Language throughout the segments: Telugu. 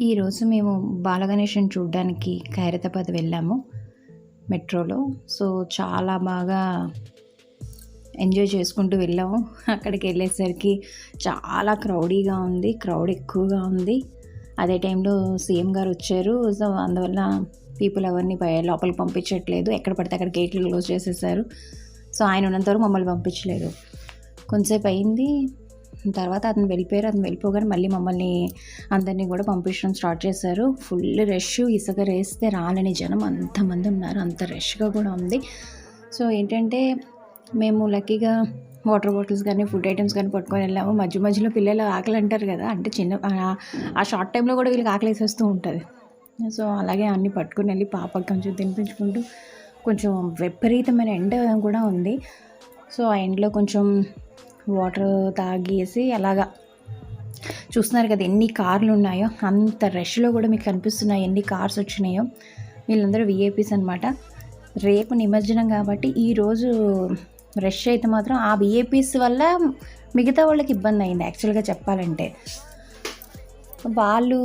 ఈరోజు మేము బాలగణేషుని చూడ్డానికి ఖైరతాబాద్ వెళ్ళాము మెట్రోలో. సో, చాలా బాగా ఎంజాయ్ చేసుకుంటూ వెళ్ళాము. అక్కడికి వెళ్ళేసరికి చాలా క్రౌడీగా ఉంది. క్రౌడ్ ఎక్కువగా ఉంది. అదే టైంలో సీఎం గారు వచ్చారు. సో, అందువల్ల పీపుల్ ఎవరిని లోపలికి పంపించట్లేదు. ఎక్కడ పడితే అక్కడ గేట్లు క్లోజ్ చేసేసారు. సో, ఆయన ఉన్నంత వరకు మమ్మల్ని పంపించలేదు. కొంతసేపు అయింది. తర్వాత అతను వెళ్ళిపోయారు. అతను వెళ్ళిపోగానే మళ్ళీ మమ్మల్ని అందరినీ కూడా పంపించడం స్టార్ట్ చేశారు. ఫుల్ రష్, ఇసుక రేస్తే రాలని జనం అంతమంది ఉన్నారు. అంత రష్గా కూడా ఉంది. సో, ఏంటంటే మేము లక్కీగా వాటర్ బాటిల్స్ కానీ ఫుడ్ ఐటమ్స్ కానీ పట్టుకొని వెళ్ళాము. మధ్య మధ్యలో పిల్లలు ఆకలి అంటారు కదా, అంటే ఆ షార్ట్ టైంలో కూడా వీళ్ళకి ఆకలి వేసేస్తూ ఉంటుంది. సో, అలాగే అన్నీ పట్టుకుని వెళ్ళి పాపకి కొంచెం తినిపించుకుంటూ, కొంచెం విపరీతమైన ఎండ కూడా ఉంది. సో, ఆ ఎండలో కొంచెం వాటర్ తాగేసి అలాగా చూస్తున్నారు కదా ఎన్ని కార్లు ఉన్నాయో. అంత రష్లో కూడా మీకు కనిపిస్తున్నాయి ఎన్ని కార్స్ వచ్చినాయో. వీళ్ళందరూ విఐపీస్ అనమాట. రేపు నిమజ్జనం కాబట్టి ఈరోజు రష్ అయితే మాత్రం ఆ విఐపీస్ వల్ల మిగతా వాళ్ళకి ఇబ్బంది అయింది. యాక్చువల్గా చెప్పాలంటే వాళ్ళు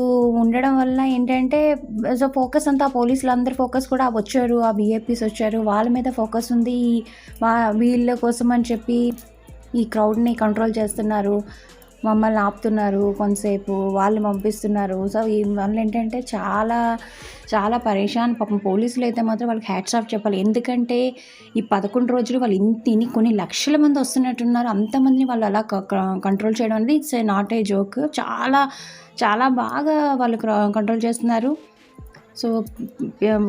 ఉండడం వల్ల ఏంటంటే సో ఫోకస్ అంతా పోలీసులు అందరి ఫోకస్ కూడా వచ్చారు, ఆ విఐపీస్ వచ్చారు, వాళ్ళ మీద ఫోకస్ ఉంది. వీళ్ళ కోసం అని చెప్పి ఈ క్రౌడ్ని కంట్రోల్ చేస్తున్నారు, మమ్మల్ని ఆపుతున్నారు, కొంతసేపు వాళ్ళు పంపిస్తున్నారు. సో ఈ వల్ల ఏంటంటే చాలా చాలా పరేషాన్. పాపం పోలీసులు అయితే మాత్రం వాళ్ళకి హ్యాట్స్ ఆఫ్ చెప్పాలి. ఎందుకంటే ఈ 11 రోజులు వాళ్ళు ఇంటిని కొన్ని లక్షల మంది వస్తున్నట్టున్నారు. అంతమందిని వాళ్ళు అలా కంట్రోల్ చేయడం అనేది ఇట్స్ నాట్ ఏ జోక్. చాలా చాలా బాగా వాళ్ళు కంట్రోల్ చేస్తున్నారు. సో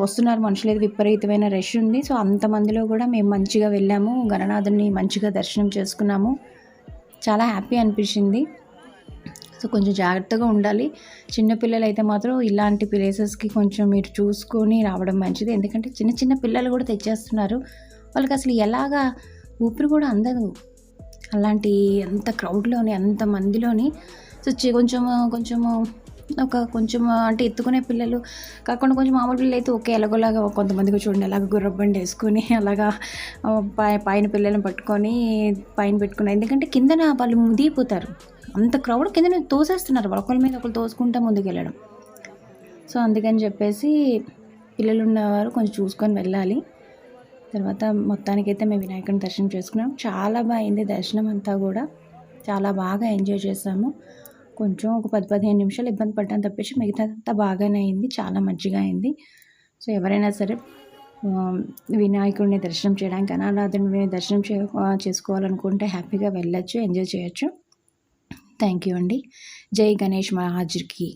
వస్తున్నారు మనుషులు, ఏది విపరీతమైన రష్ ఉంది. సో అంతమందిలో కూడా మేము మంచిగా వెళ్ళాము, గణనాథుని మంచిగా దర్శనం చేసుకున్నాము. చాలా హ్యాపీ అనిపించింది. సో కొంచెం జాగ్రత్తగా ఉండాలి. చిన్నపిల్లలు అయితే మాత్రం ఇలాంటి ప్లేసెస్కి కొంచెం మీరు చూసుకొని రావడం మంచిది. ఎందుకంటే చిన్న చిన్న పిల్లలు కూడా తెచ్చేస్తున్నారు. వాళ్ళకి అసలు ఎలాగా ఊపిరి కూడా అందదు అలాంటి అంత క్రౌడ్లోని, అంత మందిలోని. సో కొంచెం అంటే ఎత్తుకునే పిల్లలు కాకుండా కొంచెం మామూలు పిల్లలు అయితే ఓకే, ఎలాగోలాగా కొంతమందికి చూడండి అలాగ గుర్రబండి వేసుకొని అలాగా పైన పిల్లలను పట్టుకొని పైన పెట్టుకుని, ఎందుకంటే కిందన వాళ్ళు ముదిగిపోతారు. అంత క్రౌడ్ కింద తోసేస్తున్నారు, ఒకరి మీద ఒకరు తోసుకుంటూ ముందుకు వెళ్ళడం. సో అందుకని చెప్పేసి పిల్లలు ఉన్నవారు కొంచెం చూసుకొని వెళ్ళాలి. తర్వాత మొత్తానికైతే మేము వినాయకుని దర్శనం చేసుకున్నాం. చాలా బాగుంది దర్శనం అంతా కూడా. చాలా బాగా ఎంజాయ్ చేసాము. కొంచెం ఒక 10-15 నిమిషాలు ఇబ్బంది పడ్డాను తప్పించి మిగతాదంతా బాగానే అయింది, చాలా మంచిగా అయింది. సో ఎవరైనా సరే వినాయకుడిని దర్శనం చేయడానికి, గణనాథుని దర్శనం చేసుకోవాలనుకుంటే హ్యాపీగా వెళ్ళొచ్చు, ఎంజాయ్ చేయొచ్చు. థ్యాంక్ యూ అండి. జై గణేష్ మహారాజ్కి.